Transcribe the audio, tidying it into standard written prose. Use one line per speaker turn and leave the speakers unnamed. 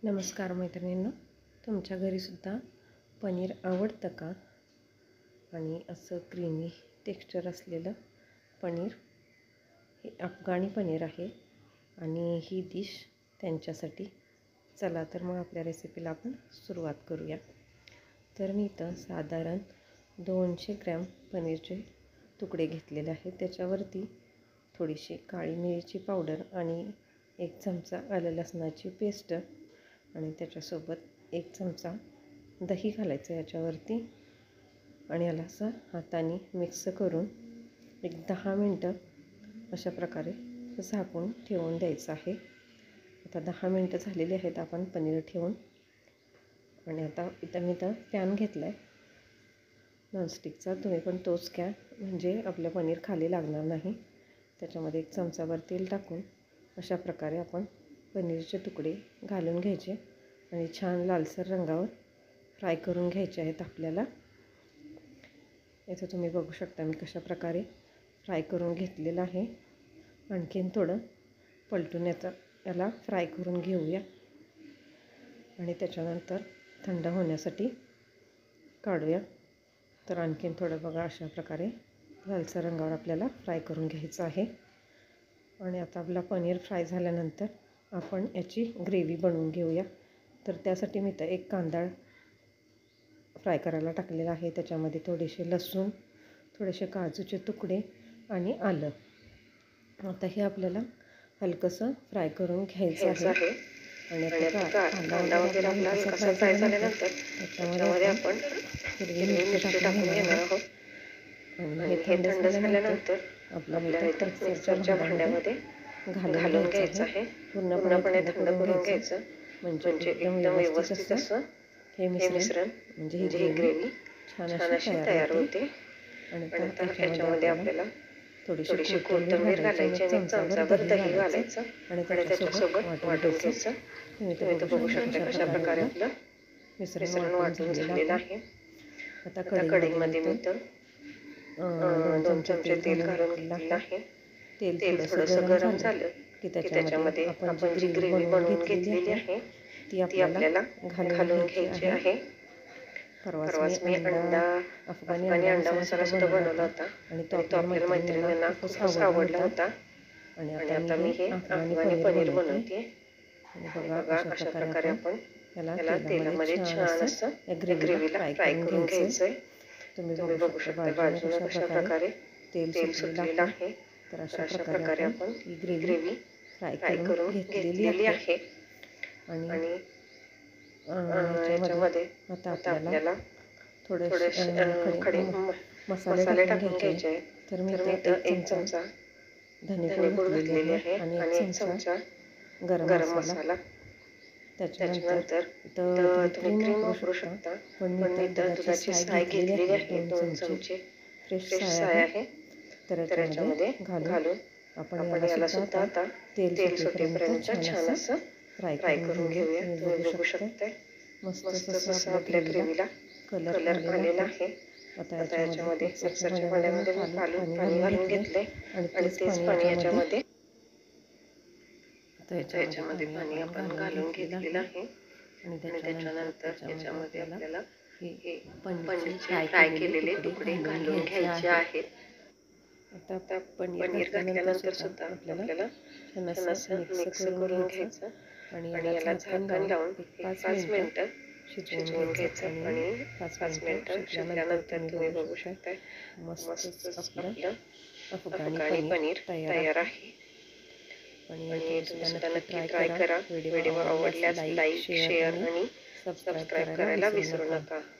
नमस्कार मैत्रिणींनो, तुमच्या घरीसुद्धा पनीर आवडतं का? आणि असं क्रीमी टेक्स्चर असलेलं पनीर, हे अफगाणी पनीर आहे आणि ही डिश त्यांच्यासाठी. चला तर मग आपल्या रेसिपीला आपण सुरुवात करूया. तर मी इथं साधारण 200 ग्रॅम पनीरचे तुकडे घेतलेले आहेत. त्याच्यावरती थोडीशी काळी मिरीची पावडर आणि 1 चमचा आलं लसणाची पेस्ट आणि त्याच्यासोबत 1 चमचा दही घालायचं याच्यावरती आणि याला असं हाताने मिक्स करून एक 10 मिनटं अशा प्रकारे झाकून ठेवून द्यायचं आहे. आता 10 मिनटं झालेली आहेत आपण पनीर ठेवून. आणि आता मी पॅन घेतला आहे नॉनस्टिकचा, तुम्ही पण तोच घ्या म्हणजे आपलं पनीर खाली लागणार नाही. त्याच्यामध्ये 1 चमचाभर तेल टाकून अशा प्रकारे आपण पनीरचे तुकडे घालून घ्यायचे आणि छान लालसर रंगावर फ्राय करून घ्यायचे आहेत आपल्याला. इथं तुम्ही बघू शकता मी कशा प्रकारे फ्राय करून घेतलेलं आहे. आणखीन थोडं पलटून याला फ्राय करून घेऊया आणि त्याच्यानंतर थंड होण्यासाठी काढूया. तर आणखीन थोडं बघा अशा प्रकारे लालसर रंगावर आपल्याला फ्राय करून घ्यायचं आहे. आणि आता आपला पनीर फ्राय झाल्यानंतर आपण याची ग्रेव्ही बनवून घेऊया. तर त्यासाठी मी इथं 1 कांदा फ्राय करायला टाकलेला आहे. त्याच्यामध्ये थोडेसे लसूण, थोडेसे काजूचे तुकडे आणि आलं. आता हे आपल्याला हलकंसं फ्राय करून घ्यायचं आहे. आणि आता कांदा वगैरे आपला हलकासा फ्राय झाल्यानंतर त्याच्यामध्ये आपण हिरवी मिरची टाकून घेणार आहोत. आणि हे थंड झाल्यानंतर आपल्याला मिक्सरच्या भांड्यामध्ये घालून घ्यायचं आहे. पूर्णपणे थंड करून घ्यायचं म्हणजे एकदम व्यवस्थित असं हे मिश्रण म्हणजे ही ग्रेव्ही छान अशी तयार होते. आणि आता ह्याच्यामध्ये आपल्याला थोडीशी कोथिंबीर घालायची आणि 1 चमचाभर दही घालायचं आणि त्याच्यासोबत वाटून घ्यायचं. तुम्ही तर बघू शकता कशा प्रकारे आपलं मिश्रण वाटून झालेलं आहे. आता कढईमध्ये मी 2 चमचे तेल घालून घेतलेलं आहे. तेल थोडंसं गरम झालं की त्याच्यामध्ये आपण जी ग्रेव्ही बनवून घेतलेली आहे ती आपल्याला घालून घ्यायची आहे. परवाच मी अफगाणी अंडा मसाला सुद्धा बनवला होता आणि तो आपल्या मैत्रिणींना खूपच आवडला होता. आणि आता मी हे अफगाणी पनीर बनवते. आणि बघा अशा प्रकारे आपण याला तेलामध्ये छान असं या ग्रेव्हीला फ्राय करून घ्यायचं आहे. तुम्ही बघू शकता बाजूला कशा प्रकारे तेल सुटलेलं आहे. तर अशा प्रकारे आपण ही ग्रेव्ही फ्राय करून घेतलेली आहे. आणि याच्यामध्ये आता आपल्याला थोडेसे खडे मसाले टाकून घ्यायचे आहेत. तर मी इथं 1 चमचा धनेपूड घातलेली आहे आणि 1 चमचा गरम मसाला. त्याच्यानंतर इथं तुम्ही क्रीम वापरू शकता, पण मी इथं दुधाची साय घेतलेली आहे. 2 चमचे फ्रेश साय आहे. तर याच्यामध्ये घालून आपण याला सुद्धा आता तेल सुटेपर्यंत छान असं फ्राय करून घेऊया. तुम्ही बघू शकता मस्त असं आपल्या ग्रेव्हीला कलर आलेला आहे. आता याच्यामध्ये मिक्सरच्या भांड्यामध्ये मी पाणी घालून घेतले आणि तेच पाणी याच्यामध्ये पाणी आपण घालून घेतलेलं आहे. आणि त्याच्यानंतर याच्यामध्ये आपल्याला हे पनीरचे फ्राय केलेले तुकडे घालून घ्यायचे आहेत. आता पनीर घातल्यानंतर सुद्धा आपल्याला छान असं मिक्स करून घ्यायचं आणि याला झाकण लावून 5 मिनटं शिजवून घ्यायचं. आणि 5 मिनटं शिजल्यानंतर तुम्ही बघू शकता मस्त आपलं अफगाणी पनीर तयार आहे. आणि तुम्ही सुद्धा नक्की ट्राय करा. व्हिडिओ आवडल्यास लाईक, शेअर आणि सबस्क्राईब करायला विसरू नका.